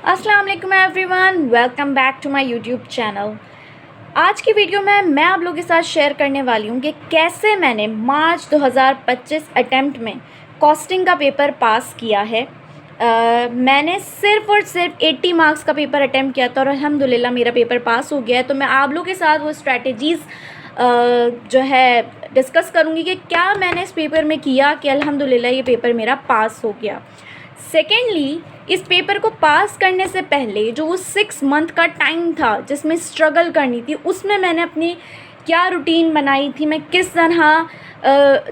अस्सलाम वालेकुम everyone, welcome back to my YouTube channel. आज की वीडियो में मैं आप लोगों के साथ शेयर करने वाली हूँ कि कैसे मैंने मार्च 2025 अटेम्प्ट में कॉस्टिंग का पेपर पास किया है। मैंने सिर्फ़ और सिर्फ 80 मार्क्स का पेपर अटेम्प्ट किया था और अल्हम्दुलिल्लाह मेरा पेपर पास हो गया है। तो मैं आप लोगों के साथ वो स्ट्रैटेजीज़ जो है डिस्कस करूँगी कि क्या मैंने इस पेपर में किया कि अल्हम्दुलिल्लाह ये पेपर मेरा पास हो गया। सेकेंडली, इस पेपर को पास करने से पहले जो वो 6 मंथ का टाइम था जिसमें स्ट्रगल करनी थी, उसमें मैंने अपनी क्या रूटीन बनाई थी, मैं किस तरह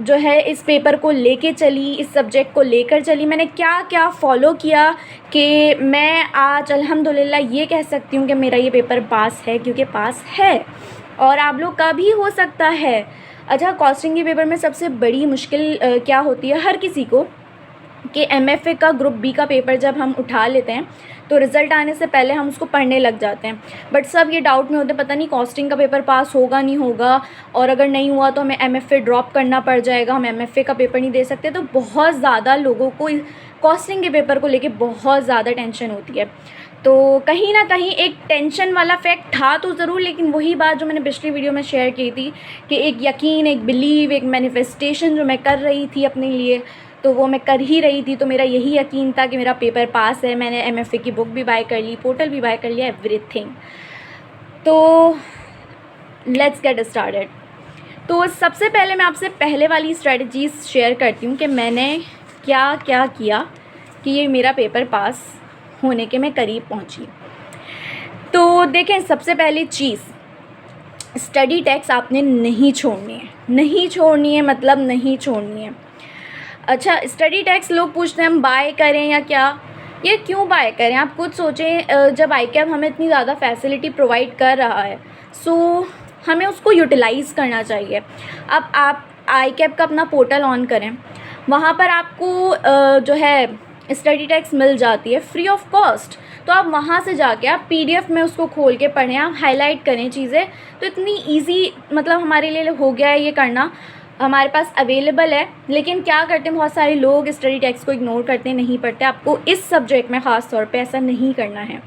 जो है इस पेपर को लेके चली, इस सब्जेक्ट को लेकर चली, मैंने क्या क्या फ़ॉलो किया कि मैं आज अल्हम्दुलिल्लाह ये कह सकती हूँ कि मेरा ये पेपर पास है, क्योंकि पास है और आप लोग का भी हो सकता है। अच्छा, कॉस्टिंग के पेपर में सबसे बड़ी मुश्किल क्या होती है हर किसी को कि एमएफए का ग्रुप बी का पेपर जब हम उठा लेते हैं तो रिज़ल्ट आने से पहले हम उसको पढ़ने लग जाते हैं। बट सब ये डाउट में होते हैं, पता नहीं कॉस्टिंग का पेपर पास होगा नहीं होगा, और अगर नहीं हुआ तो हमें एमएफए ड्रॉप करना पड़ जाएगा, हम एमएफए का पेपर नहीं दे सकते। तो बहुत ज़्यादा लोगों को कॉस्टिंग के पेपर को लेके बहुत ज़्यादा टेंशन होती है। तो कहीं ना कहीं एक टेंशन वाला फैक्ट था तो ज़रूर, लेकिन वही बात जो मैंने पिछली वीडियो में शेयर की थी कि एक यकीन, एक बिलीव, एक मैनिफेस्टेशन जो मैं कर रही थी अपने लिए, तो वो मैं कर ही रही थी। तो मेरा यही यकीन था कि मेरा पेपर पास है। मैंने एमएफए की बुक भी बाय कर ली, पोर्टल भी बाय कर लिया, एवरीथिंग। तो लेट्स गेट स्टार्टेड। तो सबसे पहले मैं आपसे पहले वाली स्ट्रेटजीज शेयर करती हूँ कि मैंने क्या क्या किया कि ये मेरा पेपर पास होने के मैं करीब पहुँची। तो देखें, सबसे पहली चीज़, स्टडी टैक्स आपने नहीं छोड़नी है। नहीं छोड़नी है मतलब नहीं छोड़नी है। अच्छा, स्टडी टैक्स लोग पूछते हैं हम बाय करें या क्या, ये क्यों बाय करें, आप खुद सोचें। जब आईकैप हमें इतनी ज़्यादा फैसिलिटी प्रोवाइड कर रहा है, सो हमें उसको यूटिलाइज़ करना चाहिए। अब आप आईकैप का अपना पोर्टल ऑन करें, वहाँ पर आपको जो है स्टडी टैक्स मिल जाती है फ्री ऑफ कॉस्ट। तो आप वहाँ से जाके आप पीडीएफ में उसको खोल के पढ़ें, आप हाईलाइट करें चीज़ें। तो इतनी इजी मतलब हमारे लिए हो गया है ये करना, हमारे पास अवेलेबल है। लेकिन क्या करते हैं बहुत सारे लोग, स्टडी टैक्स को इग्नोर करते हैं, नहीं पढ़ते। आपको इस सब्जेक्ट में ख़ास तौर पे ऐसा नहीं करना है।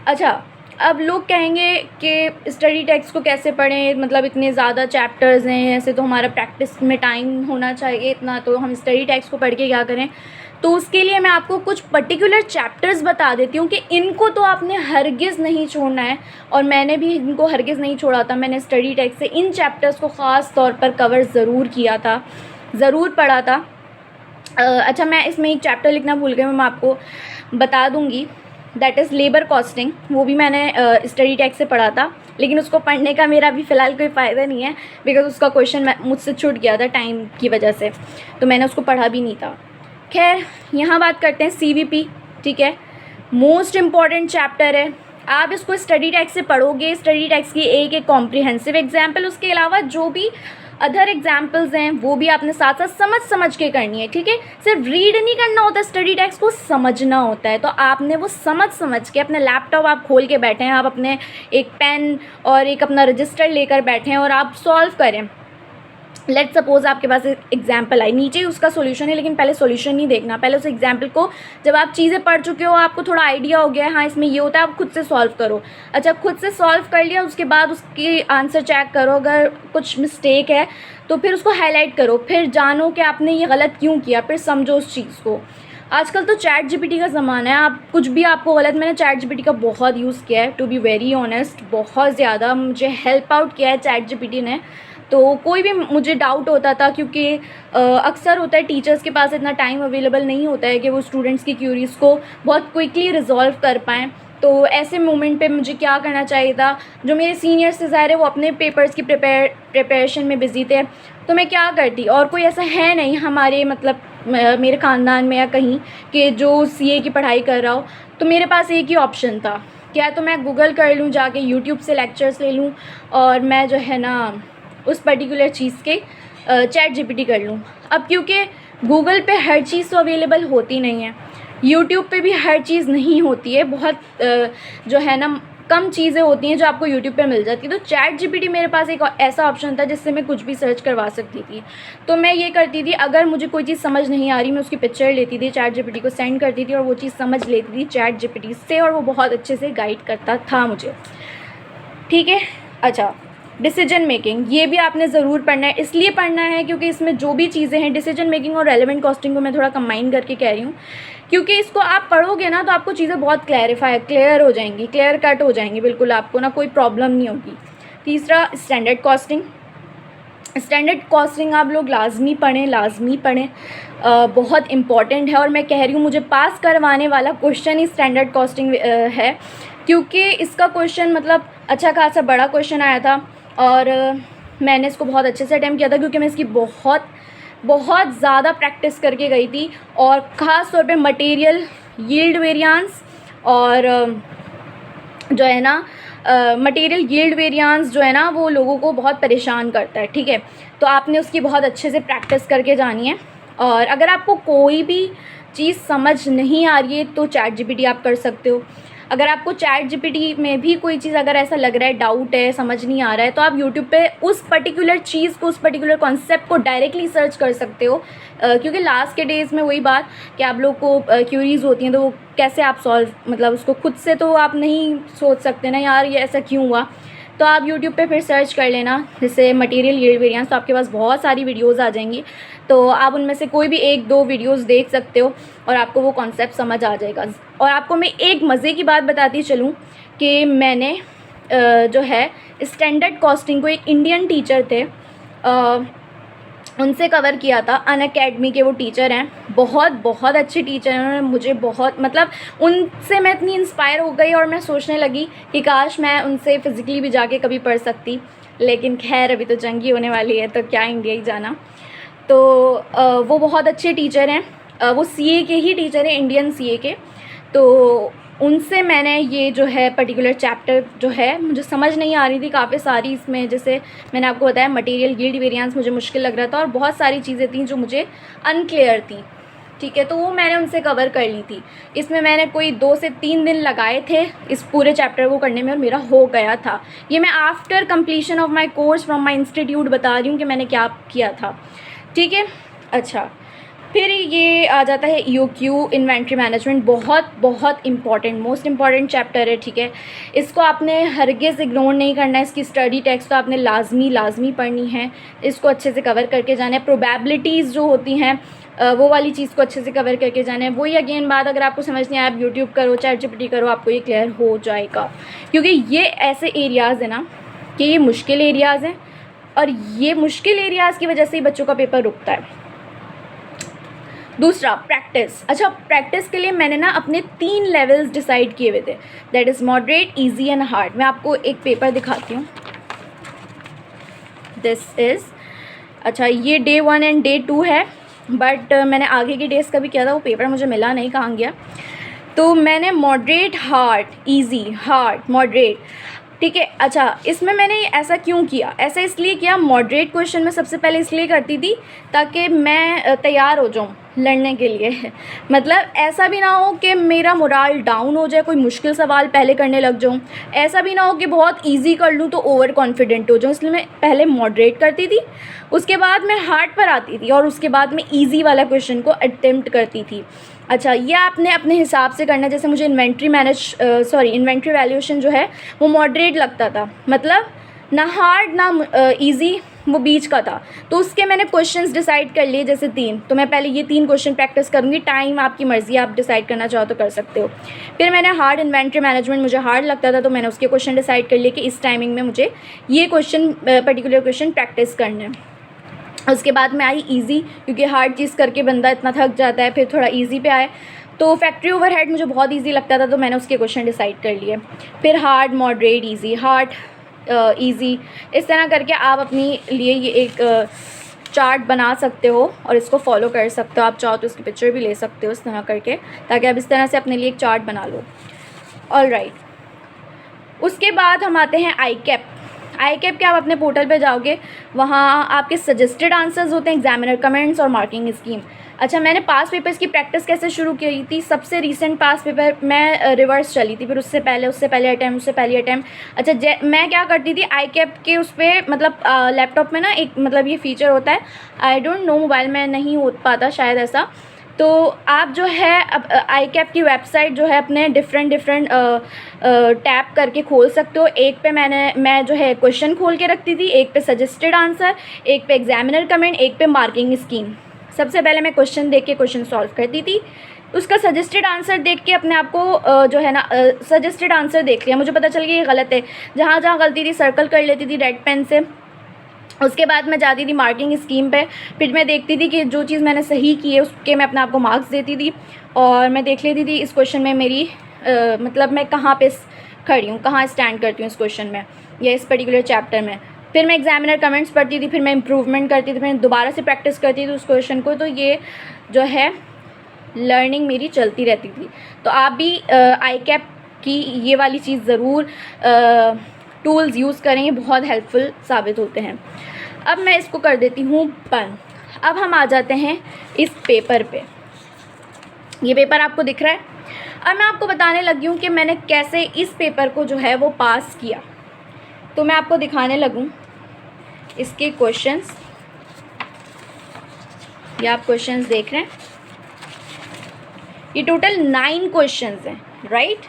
अच्छा, अब लोग कहेंगे कि स्टडी टैक्स को कैसे पढ़ें, मतलब इतने ज़्यादा चैप्टर्स हैं, ऐसे तो हमारा प्रैक्टिस में टाइम होना चाहिए इतना, तो हम स्टडी टैक्स को पढ़ के क्या करें। तो उसके लिए मैं आपको कुछ पर्टिकुलर चैप्टर्स बता देती हूँ कि इनको तो आपने हरगिज़ नहीं छोड़ना है, और मैंने भी इनको हरगिज़ नहीं छोड़ा था। मैंने स्टडी टैक्स से इन चैप्टर्स को ख़ास तौर पर कवर ज़रूर किया था, ज़रूर पढ़ा था। अच्छा, मैं इसमें एक चैप्टर लिखना भूल गई, मैं आपको बता दूँगी, दैट इज़ लेबर कॉस्टिंग। वो भी मैंने स्टडी टैक्स से पढ़ा था, लेकिन उसको पढ़ने का मेरा अभी फ़िलहाल कोई फ़ायदा नहीं है, बिकॉज़ उसका क्वेश्चन मुझसे छूट गया था टाइम की वजह से, तो मैंने उसको पढ़ा भी नहीं था। खैर, यहाँ बात करते हैं सीवीपी। ठीक है, मोस्ट इम्पॉर्टेंट चैप्टर है। आप इसको स्टडी टैक्स से पढ़ोगे, स्टडी टैक्स की एक एक कॉम्प्रिहेंसिव एग्जाम्पल, उसके अलावा जो भी अदर एग्जाम्पल्स हैं वो भी आपने साथ साथ समझ के करनी है। ठीक है, सिर्फ रीड नहीं करना होता, स्टडी टैक्स को समझना होता है। तो आपने वो समझ के, अपने लैपटॉप आप खोल के बैठे हैं, आप अपने एक पेन और एक अपना रजिस्टर लेकर बैठे हैं और आप सॉल्व करें। लेट सपोज आपके पास एग्जाम्पल आई, नीचे ही उसका सॉल्यूशन है, लेकिन पहले सॉल्यूशन नहीं देखना, पहले उस एग्जाम्पल को, जब आप चीज़ें पढ़ चुके हो, आपको थोड़ा आइडिया हो गया है हाँ इसमें ये होता है, आप खुद से सॉल्व करो। अच्छा, खुद से सॉल्व कर लिया, उसके बाद उसकी आंसर चेक करो, अगर कुछ मिस्टेक है तो फिर उसको हाईलाइट करो, फिर जानो कि आपने ये गलत क्यों किया, फिर समझो उस चीज़ को। आजकल तो चैट जीपीटी का ज़माना है, आप कुछ भी आपको गलत, मैंने चैट जीपीटी का बहुत यूज़ किया है, टू बी वेरी ऑनेस्ट, बहुत ज़्यादा मुझे हेल्प आउट किया है चैट जीपीटी ने। तो कोई भी मुझे डाउट होता था, क्योंकि अक्सर होता है टीचर्स के पास इतना टाइम अवेलेबल नहीं होता है कि वो स्टूडेंट्स की क्यूरीज़ को बहुत क्विकली रिजॉल्व कर पाएँ। तो ऐसे मोमेंट पे मुझे क्या करना चाहिए था, जो मेरे सीनियर्स से ज़ाहिर है वो अपने पेपर्स की प्रिपरेशन में बिज़ी थे, तो मैं क्या करती, और कोई ऐसा है नहीं हमारे मतलब मेरे ख़ानदान में या कहीं कि जो सीए की पढ़ाई कर रहा हो, तो मेरे पास एक ही ऑप्शन था, क्या तो मैं गूगल कर लूँ, जाके यूट्यूब से लेक्चर्स ले लूँ, और मैं जो है ना उस पर्टिकुलर चीज़ के चैट जीपीटी कर लूँ। अब क्योंकि गूगल पे हर चीज़ तो अवेलेबल होती नहीं है, यूट्यूब पे भी हर चीज़ नहीं होती है, बहुत जो है ना कम चीज़ें होती हैं जो आपको यूट्यूब पे मिल जाती है। तो चैट जीपीटी मेरे पास एक ऐसा ऑप्शन था जिससे मैं कुछ भी सर्च करवा सकती थी। तो मैं ये करती थी, अगर मुझे कोई चीज़ समझ नहीं आ रही, मैं उसकी पिक्चर लेती थी, चैट जीपीटी को सेंड करती थी और वो चीज़ समझ लेती थी चैट जीपीटी से, और वो बहुत अच्छे से गाइड करता था मुझे। ठीक है। अच्छा, डिसीजन मेकिंग, ये भी आपने ज़रूर पढ़ना है। इसलिए पढ़ना है क्योंकि इसमें जो भी चीज़ें हैं, डिसीजन मेकिंग और रेलेवेंट कॉस्टिंग को मैं थोड़ा कंबाइन करके कह रही हूँ, क्योंकि इसको आप पढ़ोगे ना तो आपको चीज़ें बहुत क्लियर हो जाएंगी, क्लियर कट हो जाएंगी, बिल्कुल आपको ना कोई प्रॉब्लम नहीं होगी। तीसरा, स्टैंडर्ड कॉस्टिंग। स्टैंडर्ड कॉस्टिंग आप लोग लाजमी पढ़ें, बहुत इम्पॉर्टेंट है। और मैं कह रही हूँ, मुझे पास करवाने वाला क्वेश्चन ही स्टैंडर्ड कॉस्टिंग है, क्योंकि इसका क्वेश्चन मतलब अच्छा खासा बड़ा क्वेश्चन आया था और मैंने इसको बहुत अच्छे से अटेम्प्ट किया था, क्योंकि मैं इसकी बहुत ज़्यादा प्रैक्टिस करके गई थी। और ख़ास तौर पे मटेरियल यील्ड वेरिएंस और जो है ना मटेरियल यील्ड वेरिएंस जो है ना, वो लोगों को बहुत परेशान करता है। ठीक है, तो आपने उसकी बहुत अच्छे से प्रैक्टिस करके जानी है। और अगर आपको कोई भी चीज़ समझ नहीं आ रही है तो चैट जीपीटी आप कर सकते हो। अगर आपको चैट जीपीटी में भी कोई चीज़ अगर ऐसा लग रहा है, डाउट है, समझ नहीं आ रहा है, तो आप यूट्यूब पे उस पर्टिकुलर चीज़ को, उस पर्टिकुलर कॉन्सेप्ट को डायरेक्टली सर्च कर सकते हो। क्योंकि लास्ट के डेज़ में वही बात कि आप लोग को क्यूरीज़ होती हैं, तो वो कैसे आप सॉल्व, मतलब उसको खुद से तो आप नहीं सोच सकते ना यार ये ऐसा क्यों हुआ। तो आप यूट्यूब पे फिर सर्च कर लेना जैसे मटेरियल यील्ड वेरिएंस, तो आपके पास बहुत सारी वीडियोस आ जाएंगी, तो आप उनमें से कोई भी 1-2 वीडियोस देख सकते हो और आपको वो कॉन्सेप्ट समझ आ जाएगा। और आपको मैं एक मज़े की बात बताती चलूँ कि मैंने जो है स्टैंडर्ड कॉस्टिंग को एक इंडियन टीचर थे, उनसे कवर किया था। अनअकैडमी के वो टीचर हैं, बहुत अच्छे टीचर हैं। उन्होंने मुझे बहुत, मतलब उनसे मैं इतनी इंस्पायर हो गई और मैं सोचने लगी कि काश मैं उनसे फ़िज़िकली भी जाके कभी पढ़ सकती, लेकिन खैर अभी तो जंग ही होने वाली है तो क्या इंडिया ही जाना। तो वो बहुत अच्छे टीचर हैं, वो सीए के ही टीचर हैं, इंडियन सीए के। तो उनसे मैंने ये जो है पर्टिकुलर चैप्टर जो है, मुझे समझ नहीं आ रही थी काफ़ी सारी इसमें, जैसे मैंने आपको बताया मटेरियल यील्ड वेरिएंस मुझे मुश्किल लग रहा था और बहुत सारी चीज़ें थी जो मुझे अनक्लियर थी। ठीक है, तो वो मैंने उनसे कवर कर ली थी। इसमें मैंने कोई 2 से 3 दिन लगाए थे इस पूरे चैप्टर को करने में और मेरा हो गया था। ये मैं after completion of my course from my institute बता रही हूँ कि मैंने क्या किया था। ठीक है। अच्छा, फिर ये आ जाता है EOQ, इन्वेंट्री मैनेजमेंट, बहुत इंपॉर्टेंट, मोस्ट इंपॉर्टेंट चैप्टर है। ठीक है, इसको आपने हरगिज़ इग्नोर नहीं करना है। इसकी स्टडी टेक्स्ट तो आपने लाजमी पढ़नी है, इसको अच्छे से कवर करके जाना है। प्रोबेबिलिटीज़ जो होती हैं वो वाली चीज़ को अच्छे से कवर करके जाना है। वही अगेन बात, अगर आपको समझ नहीं आया आप यूट्यूब करो, चैट जीपीटी करो, आपको ये क्लियर हो जाएगा। क्योंकि ये ऐसे एरियाज़ हैं ना कि ये मुश्किल एरियाज़ हैं और ये मुश्किल एरियाज़ की वजह से ही बच्चों का पेपर रुकता है। दूसरा, प्रैक्टिस। अच्छा, प्रैक्टिस के लिए मैंने ना अपने 3 लेवल्स डिसाइड किए हुए थे, that is moderate, easy and hard. मैं आपको एक पेपर दिखाती हूँ, दिस इज़, अच्छा ये डे 1 एंड डे 2 है, बट मैंने आगे के डेज़ का भी किया था, वो पेपर मुझे मिला नहीं, कहाँ गया। तो मैंने moderate, hard, easy, hard, moderate. ठीक है। अच्छा, इसमें मैंने ऐसा क्यों किया, ऐसा इसलिए किया, मॉडरेट क्वेश्चन मैं सबसे पहले इसलिए करती थी ताकि मैं तैयार हो जाऊँ लड़ने के लिए। मतलब ऐसा भी ना हो कि मेरा मोराल डाउन हो जाए, कोई मुश्किल सवाल पहले करने लग जाऊँ, ऐसा भी ना हो कि बहुत इजी कर लूँ तो ओवर कॉन्फिडेंट हो जाऊँ। इसलिए मैं पहले मॉडरेट करती थी, उसके बाद मैं हार्ड पर आती थी और उसके बाद मैं ईजी वाला क्वेश्चन को अटेम्प्ट करती थी। अच्छा, ये आपने अपने हिसाब से करना है। जैसे मुझे इन्वेंट्री वैल्यूएशन जो है वो मॉडरेट लगता था, मतलब ना हार्ड ना इजी, वो बीच का था। तो उसके मैंने क्वेश्चंस डिसाइड कर लिए, जैसे 3, तो मैं पहले ये 3 क्वेश्चन प्रैक्टिस करूँगी। टाइम आपकी मर्ज़ी, आप डिसाइड करना चाहो तो कर सकते हो। फिर मैंने हार्ड, इन्वेंट्री मैनेजमेंट मुझे हार्ड लगता था तो मैंने उसके क्वेश्चन डिसाइड कर लिए कि इस टाइमिंग में मुझे ये क्वेश्चन, पर्टिकुलर क्वेश्चन प्रैक्टिस करना है। उसके बाद में आई इजी, क्योंकि हार्ड चीज़ करके बंदा इतना थक जाता है। फिर थोड़ा इजी पे आए, तो फैक्ट्री ओवरहेड मुझे बहुत इजी लगता था तो मैंने उसके क्वेश्चन डिसाइड कर लिए। फिर hard, moderate, easy, hard, easy, इस तरह करके आप अपनी लिए ये एक चार्ट बना सकते हो और इसको फॉलो कर सकते हो। आप चाहो तो उसकी पिक्चर भी ले सकते हो इस तरह करके, ताकि आप इस तरह से अपने लिए एक चार्ट बना लो। ऑलराइट, उसके बाद हम आते हैं आई कैप के आप अपने पोर्टल पे जाओगे, वहाँ आपके सजेस्टेड आंसर्स होते हैं, एग्जामिनर कमेंट्स और मार्किंग स्कीम। अच्छा, मैंने पास पेपर्स की प्रैक्टिस कैसे शुरू की थी? सबसे रीसेंट पास पेपर मैं रिवर्स चली थी, फिर उससे पहले अटैम्प्ट। अच्छा, मैं क्या करती थी, आई कैप के उस पर मतलब लैपटॉप में ना एक मतलब ये फ़ीचर होता है, आई डोंट नो मोबाइल में नहीं हो पाता शायद ऐसा। तो आप जो है अब आई कैप की वेबसाइट जो है अपने डिफरेंट टैप करके खोल सकते हो। एक पे मैं जो है क्वेश्चन खोल के रखती थी, एक पे सजेस्टेड आंसर, एक पे एग्जामिनर कमेंट, एक पे मार्किंग स्कीम। सबसे पहले मैं क्वेश्चन देख के क्वेश्चन सॉल्व करती थी, उसका सजेस्टेड आंसर देख के अपने आप को जो है ना सजेस्टेड आंसर देख लिया, मुझे पता चल गया ये गलत है, जहाँ जहाँ गलती थी सर्कल कर लेती थी रेड पेन से। उसके बाद मैं जाती थी मार्किंग स्कीम पे, फिर मैं देखती थी कि जो चीज़ मैंने सही की है उसके मैं अपने आप को मार्क्स देती थी, और मैं देख लेती थी इस क्वेश्चन में मेरी मतलब मैं कहाँ पे खड़ी हूँ, कहाँ स्टैंड करती हूँ इस क्वेश्चन में या इस पर्टिकुलर चैप्टर में। फिर मैं एग्जामिनर कमेंट्स पढ़ती थी, फिर मैं इम्प्रूवमेंट करती थी, फिर दोबारा से प्रैक्टिस करती थी उस क्वेश्चन को। तो ये जो है लर्निंग मेरी चलती रहती थी। तो आप भी आई कैप की ये वाली चीज़ ज़रूर टूल्स यूज़ करें, ये बहुत हेल्पफुल साबित होते हैं। अब मैं इसको कर देती हूँ बंद। अब हम आ जाते हैं इस पेपर पे। ये पेपर आपको दिख रहा है। अब मैं आपको बताने लगी हूँ कि मैंने कैसे इस पेपर को जो है वो पास किया। तो मैं आपको दिखाने लगूँ इसके क्वेश्चंस। ये आप क्वेश्चंस देख रहे हैं, ये टोटल 9 क्वेश्चंस हैं, राइट।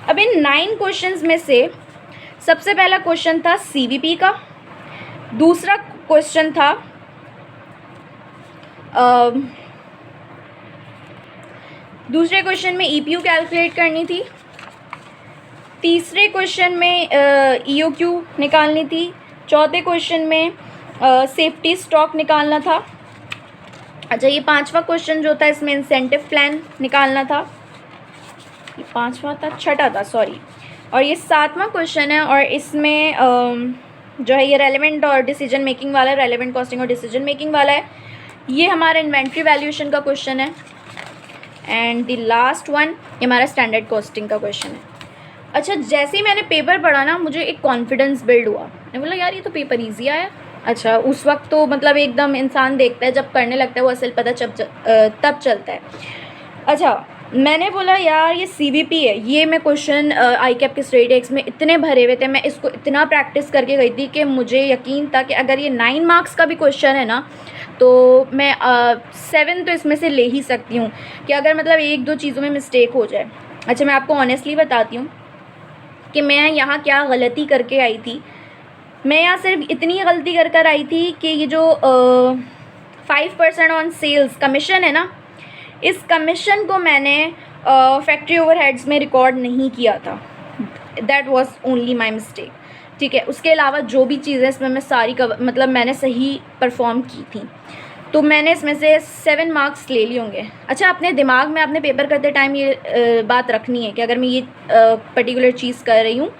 अब इन 9 क्वेश्चंस में से सबसे पहला क्वेश्चन था सीवीपी का, दूसरा क्वेश्चन था दूसरे क्वेश्चन में ईपीयू कैलकुलेट करनी थी, तीसरे क्वेश्चन में ईओक्यू निकालनी थी, चौथे क्वेश्चन में सेफ्टी स्टॉक निकालना था। अच्छा, ये पांचवा क्वेश्चन जो था इसमें इंसेंटिव प्लान निकालना था, ये पांचवा था, छठा था सॉरी, और ये सातवां क्वेश्चन है, और इसमें जो है ये रेलेवेंट और डिसीजन मेकिंग वाला है, रेलेवेंट कॉस्टिंग और डिसीजन मेकिंग वाला है। ये हमारा इन्वेंट्री वैल्यूएशन का क्वेश्चन है, एंड द लास्ट वन ये हमारा स्टैंडर्ड कॉस्टिंग का क्वेश्चन है। अच्छा, जैसे ही मैंने पेपर पढ़ा ना मुझे एक कॉन्फिडेंस बिल्ड हुआ, मैंने बोला यार ये तो पेपर ईजी आया। अच्छा, उस वक्त तो मतलब एकदम इंसान देखता है, जब करने लगता है वो असल पता तब चलता है। अच्छा, मैंने बोला यार ये सीवीपी है, ये मैं क्वेश्चन आई कैप के स्ट्रेट एक्स में इतने भरे हुए थे, मैं इसको इतना प्रैक्टिस करके गई थी कि मुझे यकीन था कि अगर ये 9 मार्क्स का भी क्वेश्चन है ना तो मैं 7 तो इसमें से ले ही सकती हूँ, कि अगर मतलब एक दो चीज़ों में मिस्टेक हो जाए। अच्छा, मैं आपको ऑनेस्टली बताती हूँ कि मैं यहाँ क्या गलती करके आई थी। मैं यहाँ सिर्फ इतनी गलती कर आई थी कि ये जो 5% ऑन सेल्स कमीशन है ना, इस कमीशन को मैंने फैक्ट्री ओवरहेड्स में रिकॉर्ड नहीं किया था। That was only my mistake, ठीक है। उसके अलावा जो भी चीज़ें इसमें मैं सारी मतलब मैंने सही परफॉर्म की थी, तो मैंने इसमें से 7 मार्क्स ले लिए होंगे। अच्छा, अपने दिमाग में अपने पेपर करते टाइम ये बात रखनी है कि अगर मैं ये पर्टिकुलर चीज़ कर रही हूँ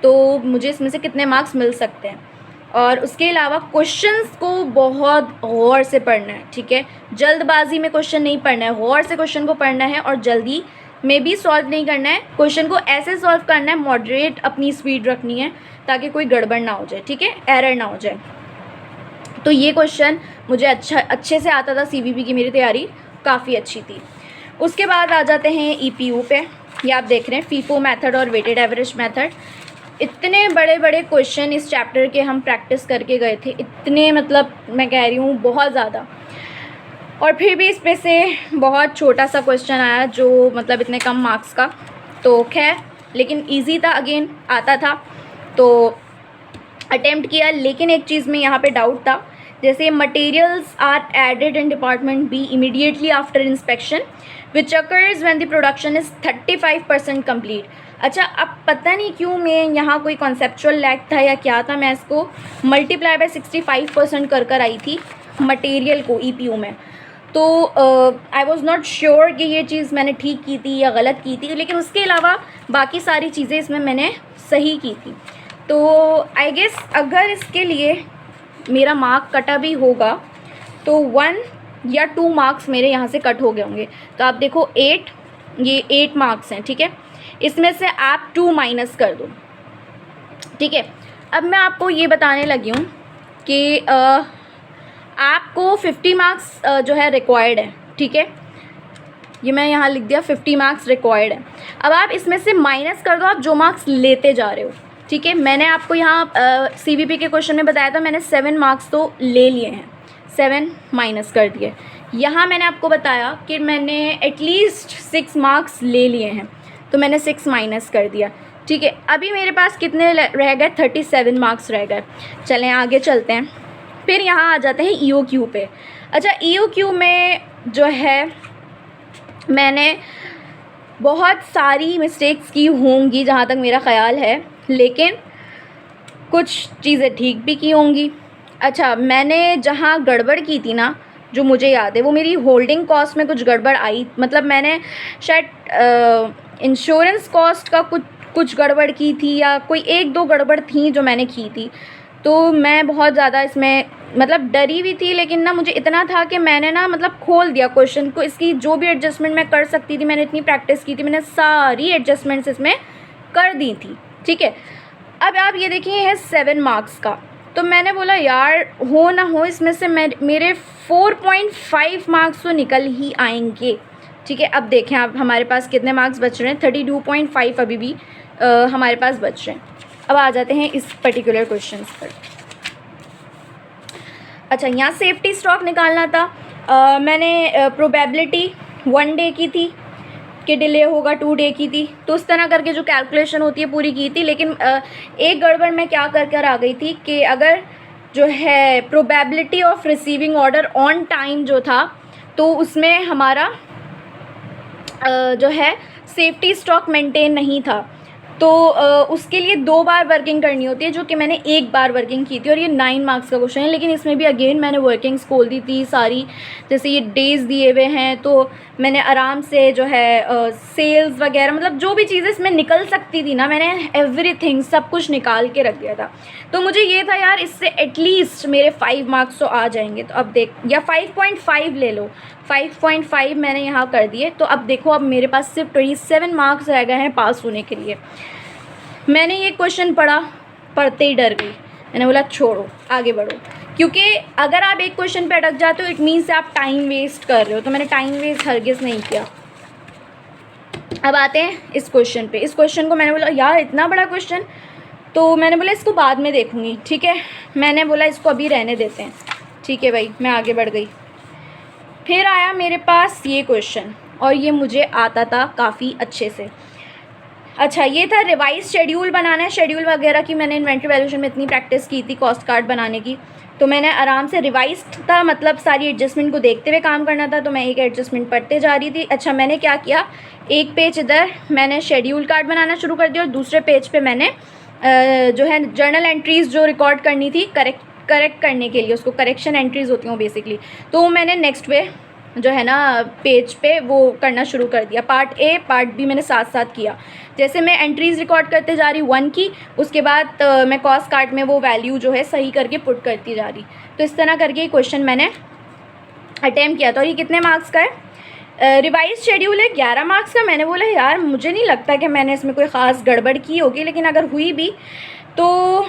तो मुझे इसमें से कितने मार्क्स मिल सकते हैं। और उसके अलावा क्वेश्चंस को बहुत गौर से पढ़ना है, ठीक है। जल्दबाजी में क्वेश्चन नहीं पढ़ना है, गौर से क्वेश्चन को पढ़ना है, और जल्दी में भी सॉल्व नहीं करना है। क्वेश्चन को ऐसे सॉल्व करना है, मॉडरेट अपनी स्पीड रखनी है ताकि कोई गड़बड़ ना हो जाए, ठीक है, एरर ना हो जाए। तो ये क्वेश्चन मुझे अच्छे से आता था, सीवीपी की मेरी तैयारी काफ़ी अच्छी थी। उसके बाद आ जाते हैं ईपीयू पे। ये आप देख रहे हैं फीफो मेथड और वेटेड एवरेज मेथड। इतने बड़े बड़े क्वेश्चन इस चैप्टर के हम प्रैक्टिस करके गए थे, इतने मतलब मैं कह रही हूँ बहुत ज़्यादा, और फिर भी इस पे से बहुत छोटा सा क्वेश्चन आया जो मतलब इतने कम मार्क्स का। तो खैर, लेकिन इजी था, अगेन आता था तो अटेम्प्ट किया। लेकिन एक चीज़ में यहाँ पे डाउट था, जैसे materials are added in department B immediately after inspection which occurs when the production is 35% complete. अच्छा, अब पता नहीं क्यों मैं यहाँ कोई कॉन्सेप्चुअल लैग था या क्या था, मैं इसको मल्टीप्लाई बाय 65% कर आई थी मटेरियल को ईपीयू में। तो आई वॉज़ नॉट श्योर कि ये चीज़ मैंने ठीक की थी या गलत की थी, लेकिन उसके अलावा बाकी सारी चीज़ें इसमें मैंने सही की थी। तो आई गेस अगर इसके लिए मेरा मार्क कटा भी होगा तो 1 या 2 मार्क्स मेरे यहाँ से कट हो गए होंगे। तो आप देखो 8, ये 8 मार्क्स हैं, ठीक है, इसमें से आप 2 माइनस कर दो, ठीक है। अब मैं आपको ये बताने लगी हूँ कि आपको 50 मार्क्स जो है रिक्वायर्ड है, ठीक है। ये मैं यहाँ लिख दिया 50 मार्क्स रिक्वायर्ड है। अब आप इसमें से माइनस कर दो आप जो मार्क्स लेते जा रहे हो, ठीक है। मैंने आपको यहाँ CVP के क्वेश्चन में बताया था, मैंने 7 मार्क्स तो ले लिए हैं, 7 माइनस कर दिए। यहाँ मैंने आपको बताया कि मैंने एटलीस्ट 6 मार्क्स ले लिए हैं, तो मैंने 6 माइनस कर दिया, ठीक है। अभी मेरे पास कितने रह गए, 37 मार्क्स रह गए। चलें आगे चलते हैं। फिर यहाँ आ जाते हैं EOQ पे। अच्छा, EOQ में जो है मैंने बहुत सारी मिस्टेक्स की होंगी जहाँ तक मेरा ख़्याल है, लेकिन कुछ चीज़ें ठीक भी की होंगी। अच्छा, मैंने जहाँ गड़बड़ की थी ना, जो मुझे याद है, वो मेरी होल्डिंग कॉस्ट में कुछ गड़बड़ आई। मतलब मैंने शायद इंश्योरेंस कॉस्ट का कुछ गड़बड़ की थी, या कोई 1-2 गड़बड़ थी जो मैंने की थी। तो मैं बहुत ज़्यादा इसमें मतलब डरी हुई थी, लेकिन ना मुझे इतना था कि मैंने ना मतलब खोल दिया क्वेश्चन को, इसकी जो भी एडजस्टमेंट मैं कर सकती थी, मैंने इतनी प्रैक्टिस की थी, मैंने सारी एडजस्टमेंट्स इसमें कर दी थी, ठीक है। अब आप ये देखिए है 7 मार्क्स का, तो मैंने बोला यार हो ना हो इसमें से मेरे 4.5 मार्क्स तो निकल ही आएंगे, ठीक है। अब देखें आप हमारे पास कितने मार्क्स बच रहे हैं, 32.5 अभी भी हमारे पास बच रहे हैं। अब आ जाते हैं इस पर्टिकुलर क्वेश्चन पर। अच्छा, यहाँ सेफ्टी स्टॉक निकालना था। मैंने प्रोबेबिलिटी 1 डे की थी कि डिले होगा, 2 डे की थी, तो उस तरह करके जो कैलकुलेशन होती है पूरी की थी। लेकिन एक गड़बड़ मैं क्या कर आ गई थी कि अगर जो है probability of receiving order on time जो था, तो उसमें हमारा जो है सेफ्टी स्टॉक मेंटेन नहीं था, तो उसके लिए 2 बार वर्किंग करनी होती है, जो कि मैंने 1 बार वर्किंग की थी। और ये 9 मार्क्स का क्वेश्चन है, लेकिन इसमें भी अगेन मैंने वर्किंग्स खोल दी थी सारी। जैसे ये डेज़ दिए हुए हैं, तो मैंने आराम से जो है सेल्स वगैरह, मतलब जो भी चीज़ें इसमें निकल सकती थी ना, मैंने एवरीथिंग सब कुछ निकाल के रख दिया था। तो मुझे ये था यार इससे एटलीस्ट मेरे 5 मार्क्स तो आ जाएंगे। तो अब देख, या 5.5 ले लो, 5.5 मैंने यहाँ कर दिए। तो अब देखो, अब मेरे पास सिर्फ 27 मार्क्स रह गए हैं पास होने के लिए। मैंने ये क्वेश्चन पढ़ते ही डर गई। मैंने बोला छोड़ो, आगे बढ़ो, क्योंकि अगर आप एक क्वेश्चन पे अटक जाते हो इट मीन्स आप टाइम वेस्ट कर रहे हो। तो मैंने टाइम वेस्ट हरगिज़ नहीं किया। अब आते हैं इस क्वेश्चन पे। इस क्वेश्चन को मैंने बोला यार इतना बड़ा क्वेश्चन, तो मैंने बोला इसको बाद में देखूँगी, ठीक है। मैंने बोला इसको अभी रहने देते हैं, ठीक है भाई। मैं आगे बढ़ गई। फिर आया मेरे पास ये क्वेश्चन, और ये मुझे आता था काफ़ी अच्छे से। अच्छा, ये था रिवाइज शेड्यूल बनाना है। शेड्यूल वगैरह की मैंने इन्वेंट्री वैल्यूएशन में इतनी प्रैक्टिस की थी कॉस्ट कार्ड बनाने की, तो मैंने आराम से रिवाइज था, मतलब सारी एडजस्टमेंट को देखते हुए काम करना था। तो मैं एक एडजस्टमेंट पढ़ते जा रही थी। अच्छा, मैंने क्या किया, एक पेज इधर मैंने शेड्यूल कार्ड बनाना शुरू कर दिया, और दूसरे पेज पे मैंने जो है जर्नल एंट्रीज़ जो रिकॉर्ड करनी थी करेक्ट करने के लिए, उसको करेक्शन एंट्रीज़ होती हैं बेसिकली, तो मैंने नेक्स्ट पे जो है ना पेज पे वो करना शुरू कर दिया। पार्ट ए पार्ट बी मैंने साथ साथ किया। जैसे मैं एंट्रीज़ रिकॉर्ड करते जा रही 1 की, उसके बाद मैं कॉस्ट कार्ड में वो वैल्यू जो है सही करके पुट करती जा रही। तो इस तरह करके क्वेश्चन मैंने अटैम्प्ट किया था। और ये कितने मार्क्स का है, रिवाइज शेड्यूल है 11 मार्क्स का। मैंने बोला यार मुझे नहीं लगता कि मैंने इसमें कोई ख़ास गड़बड़ की होगी, लेकिन अगर हुई भी तो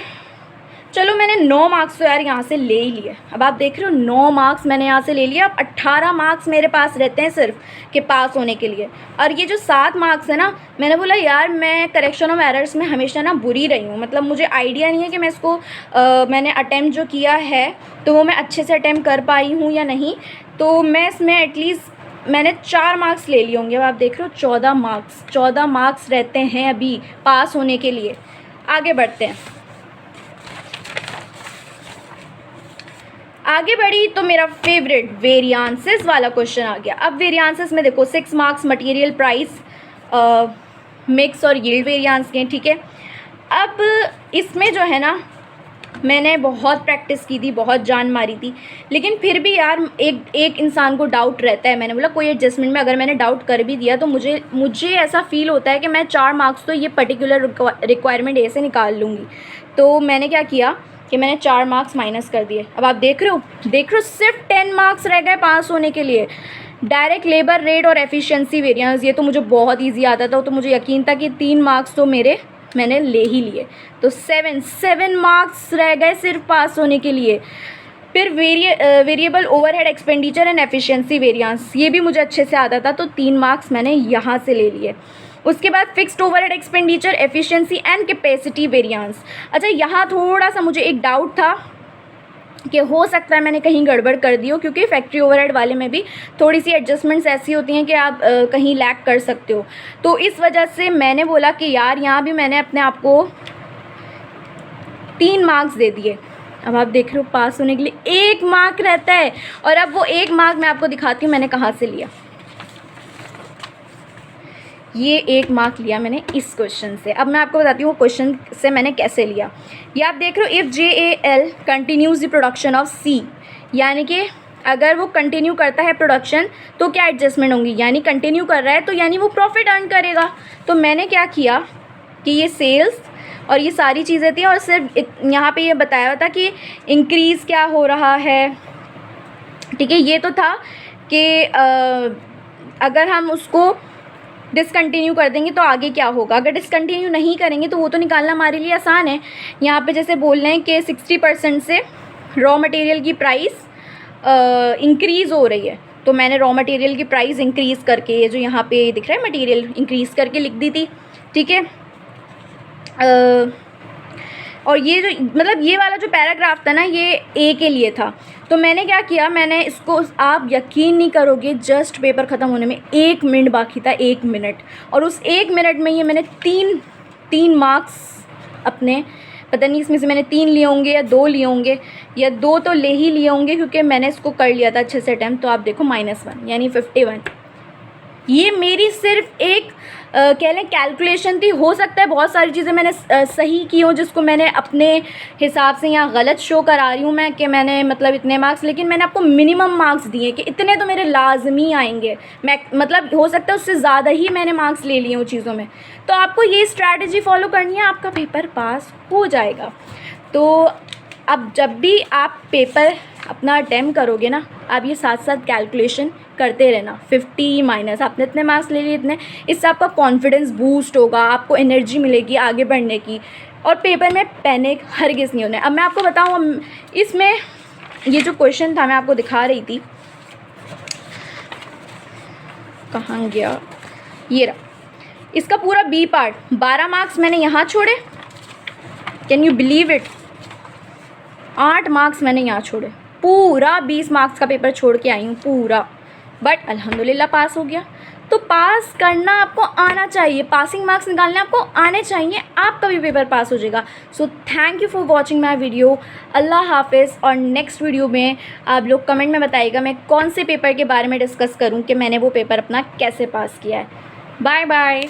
चलो, मैंने 9 मार्क्स तो यार यहाँ से ले ही लिए। अब आप देख रहे हो 9 मार्क्स मैंने यहाँ से ले लिया। अब 18 मार्क्स मेरे पास रहते हैं सिर्फ कि पास होने के लिए। और ये जो 7 मार्क्स है ना, मैंने बोला यार मैं करेक्शन ऑफ एरर्स में हमेशा ना बुरी रही हूँ। मतलब मुझे आइडिया नहीं है कि मैं इसको मैंने अटैम्प्ट जो किया है तो वो मैं अच्छे से अटैम्प्ट कर पाई हूँ या नहीं। तो मैं इसमें एटलीस्ट मैंने 4 मार्क्स ले लिए होंगे। अब आप देख रहे हो 14 मार्क्स रहते हैं अभी पास होने के लिए। आगे बढ़ते हैं। आगे बढ़ी तो मेरा फेवरेट वेरियांसेस वाला क्वेश्चन आ गया। अब वेरियांसेस में देखो 6 मार्क्स मटेरियल प्राइस, मिक्स और यील्ड वेरियांस के, ठीक है। अब इसमें जो है ना मैंने बहुत प्रैक्टिस की थी, बहुत जान मारी थी, लेकिन फिर भी यार एक इंसान को डाउट रहता है। मैंने बोला कोई एडजस्टमेंट में अगर मैंने डाउट कर भी दिया तो मुझे ऐसा फील होता है कि मैं 4 मार्क्स तो ये पर्टिकुलर रिक्वायरमेंट ए से निकाल लूँगी। तो मैंने क्या किया कि मैंने 4 मार्क्स माइनस कर दिए। अब आप देख रहे हो सिर्फ 10 मार्क्स रह गए पास होने के लिए। डायरेक्ट लेबर रेट और एफिशिएंसी वेरिएंस, ये तो मुझे बहुत इजी आता था, तो मुझे यकीन था कि 3 मार्क्स तो मैंने ले ही लिए। तो 7 मार्क्स रह गए सिर्फ पास होने के लिए। फिर variable overhead expenditure and efficiency variance, ये भी मुझे अच्छे से आता था, तो 3 मार्क्स मैंने यहाँ से ले लिए। उसके बाद fixed overhead expenditure, efficiency and capacity variance. अच्छा, यहाँ थोड़ा सा मुझे एक डाउट था कि हो सकता है मैंने कहीं गड़बड़ कर दी हो, क्योंकि फैक्ट्री ओवरहेड वाले में भी थोड़ी सी एडजस्टमेंट्स ऐसी होती हैं कि आप कहीं लैग कर सकते हो। तो इस वजह से मैंने बोला कि यार यहाँ भी मैंने अपने आप को 3 मार्क्स दे दिए। अब आप देख रहे हो पास होने के लिए 1 मार्क रहता है, और अब वो 1 मार्क मैं आपको दिखाती हूँ मैंने कहाँ से लिया। ये 1 मार्क लिया मैंने इस क्वेश्चन से। अब मैं आपको बताती हूँ क्वेश्चन से मैंने कैसे लिया। ये आप देख रहे हो, if JAL continues the production of C, यानी कि अगर वो कंटिन्यू करता है प्रोडक्शन तो क्या एडजस्टमेंट होंगी, यानी कंटिन्यू कर रहा है तो यानी वो प्रॉफिट अर्न करेगा। तो मैंने क्या किया कि ये सेल्स और ये सारी चीज़ें थी, और सिर्फ यहाँ पे ये बताया हुआ था कि इंक्रीज़ क्या हो रहा है, ठीक है। ये तो था कि अगर हम उसको डिसकंटिन्यू कर देंगे तो आगे क्या होगा, अगर डिसकंटिन्यू नहीं करेंगे तो वो तो निकालना हमारे लिए आसान है। यहाँ पे जैसे बोल रहे हैं कि 60% से रॉ मटेरियल की प्राइस इंक्रीज़ हो रही है, तो मैंने रॉ मटेरियल की प्राइस इंक्रीज़ करके, ये जो यहाँ पे दिख रहा है मटेरियल इंक्रीज़ करके लिख दी थी, ठीक है। और ये जो मतलब ये वाला जो पैराग्राफ था ना, ये ए के लिए था। तो मैंने क्या किया, मैंने इसको, आप यकीन नहीं करोगे, जस्ट पेपर ख़त्म होने में 1 मिनट बाकी था, 1 मिनट, और उस 1 मिनट में ये मैंने तीन मार्क्स अपने, पता नहीं इसमें से मैंने 3 लिए होंगे या 2 लिए होंगे, या 2 तो ले ही लिए होंगे क्योंकि मैंने इसको कर लिया था अच्छे से अटैम्प्ट। तो आप देखो -1 यानी 51। ये मेरी सिर्फ एक कह लें कैलकुलेशन थी। हो सकता है बहुत सारी चीज़ें मैंने सही की हों, जिसको मैंने अपने हिसाब से यहाँ गलत शो करा रही हूँ मैं कि मैंने मतलब इतने मार्क्स, लेकिन मैंने आपको मिनिमम मार्क्स दिए कि इतने तो मेरे लाजमी आएंगे। मैं मतलब हो सकता है उससे ज़्यादा ही मैंने मार्क्स ले लिए उन चीज़ों में। तो आपको ये स्ट्रैटेजी फॉलो करनी है, आपका पेपर पास हो जाएगा। तो अब जब भी आप पेपर अपना अटैम्प्ट करोगे ना, आप ये साथ साथ कैलकुलेशन करते रहना। 50 माइनस आपने इतने मार्क्स ले लिए इतने, इससे आपका कॉन्फिडेंस बूस्ट होगा, आपको एनर्जी मिलेगी आगे बढ़ने की, और पेपर में पैनिक हरगिज़ नहीं होना है। अब मैं आपको बताऊँ, इसमें ये जो क्वेश्चन था मैं आपको दिखा रही थी, कहाँ गया, ये रहा, इसका पूरा बी पार्ट 12 मार्क्स मैंने यहाँ छोड़े। Can you believe it, 8 marks मैंने यहाँ छोड़े, पूरा 20 मार्क्स का पेपर छोड़ के आई हूँ पूरा, बट अल्हम्दुलिल्लाह पास हो गया। तो पास करना आपको आना चाहिए, पासिंग मार्क्स निकालने आपको आने चाहिए, आपका भी पेपर पास हो जाएगा। So thank you for watching my video. अल्लाह हाफिज़। और नेक्स्ट वीडियो में आप लोग कमेंट में बताइएगा मैं कौन से पेपर के बारे में डिस्कस करूँ कि मैंने वो पेपर अपना कैसे पास किया है। Bye bye.